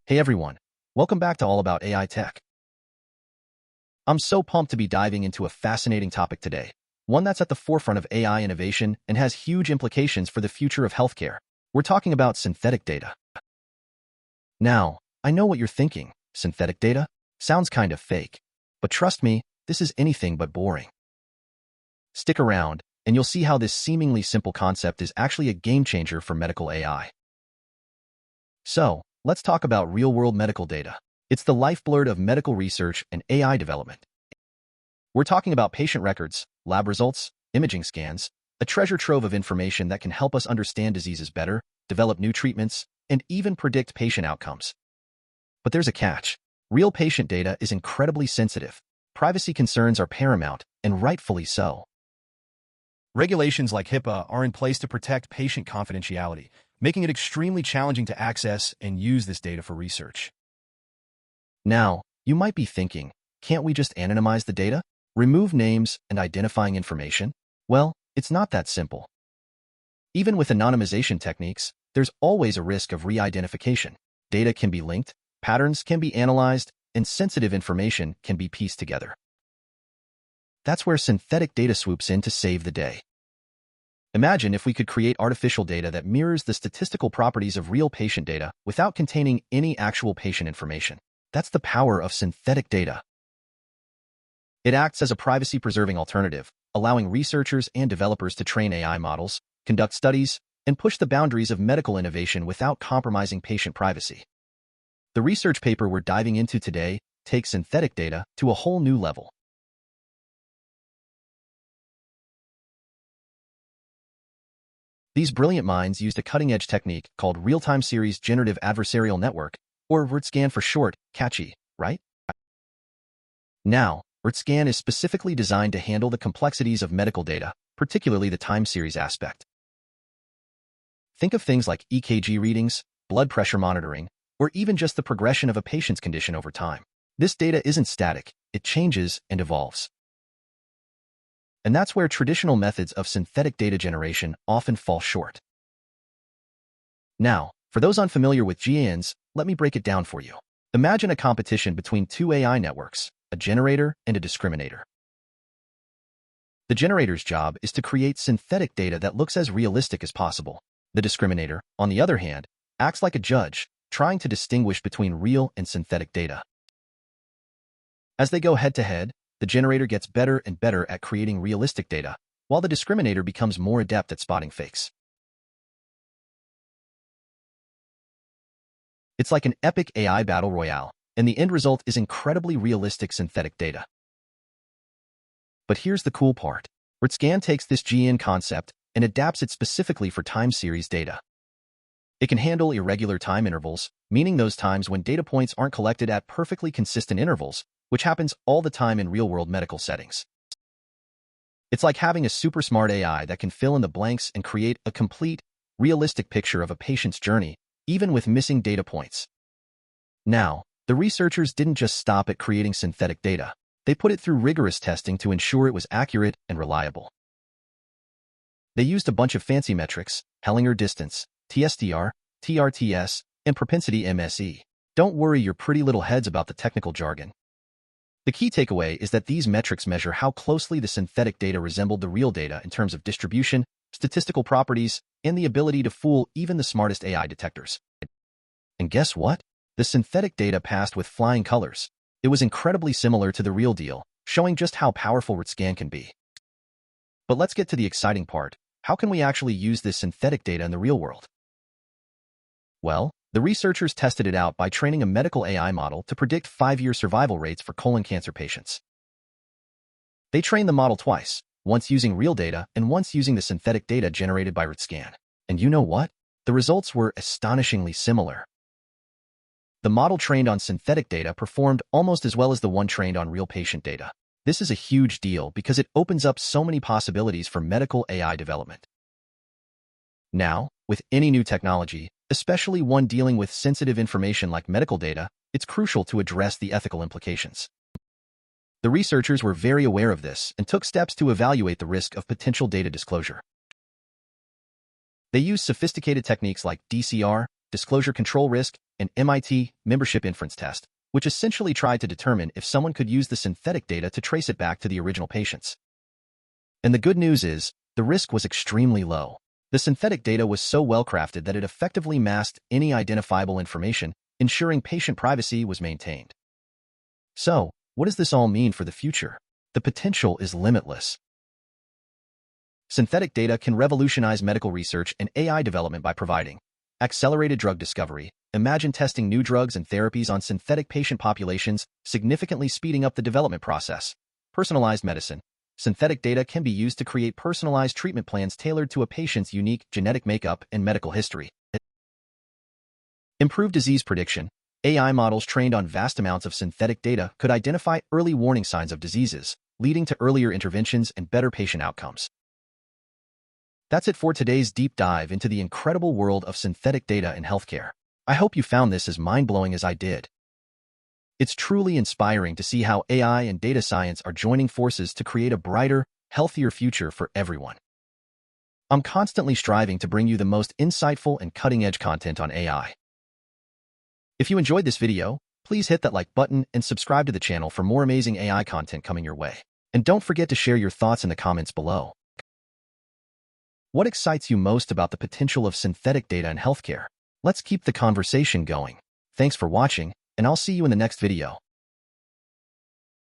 Hey everyone, welcome back to All About AI Tech. I'm so pumped to be diving into a fascinating topic today, one that's at the forefront of AI innovation and has huge implications for the future of healthcare. We're talking about synthetic data. Now, I know what you're thinking. Synthetic data? Sounds kind of fake. But trust me, this is anything but boring. Stick around, and you'll see how this seemingly simple concept is actually a game changer for medical AI. So, let's talk about real-world medical data. It's the lifeblood of medical research and AI development. We're talking about patient records, lab results, imaging scans, a treasure trove of information that can help us understand diseases better, develop new treatments, and even predict patient outcomes. But there's a catch. Real patient data is incredibly sensitive. Privacy concerns are paramount, and rightfully so. Regulations like HIPAA are in place to protect patient confidentiality, making it extremely challenging to access and use this data for research. Now, you might be thinking, can't we just anonymize the data? Remove names and identifying information? Well, it's not that simple. Even with anonymization techniques, there's always a risk of re-identification. Data can be linked, patterns can be analyzed, and sensitive information can be pieced together. That's where synthetic data swoops in to save the day. Imagine if we could create artificial data that mirrors the statistical properties of real patient data without containing any actual patient information. That's the power of synthetic data. It acts as a privacy-preserving alternative, allowing researchers and developers to train AI models, conduct studies, and push the boundaries of medical innovation without compromising patient privacy. The research paper we're diving into today takes synthetic data to a whole new level. These brilliant minds used a cutting-edge technique called real-time series generative adversarial network, or RTSGAN for short. Catchy, right? Now, RTSGAN is specifically designed to handle the complexities of medical data, particularly the time series aspect. Think of things like EKG readings, blood pressure monitoring, or even just the progression of a patient's condition over time. This data isn't static, it changes and evolves. And that's where traditional methods of synthetic data generation often fall short. Now, for those unfamiliar with GANs, let me break it down for you. Imagine a competition between two AI networks, a generator and a discriminator. The generator's job is to create synthetic data that looks as realistic as possible. The discriminator, on the other hand, acts like a judge, trying to distinguish between real and synthetic data. As they go head-to-head, the generator gets better and better at creating realistic data, while the discriminator becomes more adept at spotting fakes. It's like an epic AI battle royale, and the end result is incredibly realistic synthetic data. But here's the cool part. RTSGAN takes this GAN concept and adapts it specifically for time series data. It can handle irregular time intervals, meaning those times when data points aren't collected at perfectly consistent intervals, which happens all the time in real-world medical settings. It's like having a super smart AI that can fill in the blanks and create a complete, realistic picture of a patient's journey, even with missing data points. Now, the researchers didn't just stop at creating synthetic data. They put it through rigorous testing to ensure it was accurate and reliable. They used a bunch of fancy metrics, Hellinger distance, TSDR, TRTS, and propensity MSE. Don't worry your pretty little heads about the technical jargon. The key takeaway is that these metrics measure how closely the synthetic data resembled the real data in terms of distribution, statistical properties, and the ability to fool even the smartest AI detectors. And guess what? The synthetic data passed with flying colors. It was incredibly similar to the real deal, showing just how powerful RTSGAN can be. But let's get to the exciting part. How can we actually use this synthetic data in the real world? Well, the researchers tested it out by training a medical AI model to predict 5-year survival rates for colon cancer patients. They trained the model twice, once using real data and once using the synthetic data generated by RTSGAN. And you know what? The results were astonishingly similar. The model trained on synthetic data performed almost as well as the one trained on real patient data. This is a huge deal because it opens up so many possibilities for medical AI development. Now, with any new technology, especially one dealing with sensitive information like medical data, it's crucial to address the ethical implications. The researchers were very aware of this and took steps to evaluate the risk of potential data disclosure. They used sophisticated techniques like DCR, disclosure control risk, and MIT membership inference test, which essentially tried to determine if someone could use the synthetic data to trace it back to the original patients. And the good news is, the risk was extremely low. The synthetic data was so well-crafted that it effectively masked any identifiable information, ensuring patient privacy was maintained. So, what does this all mean for the future? The potential is limitless. Synthetic data can revolutionize medical research and AI development by providing accelerated drug discovery. Imagine testing new drugs and therapies on synthetic patient populations, significantly speeding up the development process. Personalized medicine. Synthetic data can be used to create personalized treatment plans tailored to a patient's unique genetic makeup and medical history. Improved disease prediction. AI models trained on vast amounts of synthetic data could identify early warning signs of diseases, leading to earlier interventions and better patient outcomes. That's it for today's deep dive into the incredible world of synthetic data in healthcare. I hope you found this as mind-blowing as I did. It's truly inspiring to see how AI and data science are joining forces to create a brighter, healthier future for everyone. I'm constantly striving to bring you the most insightful and cutting-edge content on AI. If you enjoyed this video, please hit that like button and subscribe to the channel for more amazing AI content coming your way. And don't forget to share your thoughts in the comments below. What excites you most about the potential of synthetic data in healthcare? Let's keep the conversation going. Thanks for watching, and I'll see you in the next video.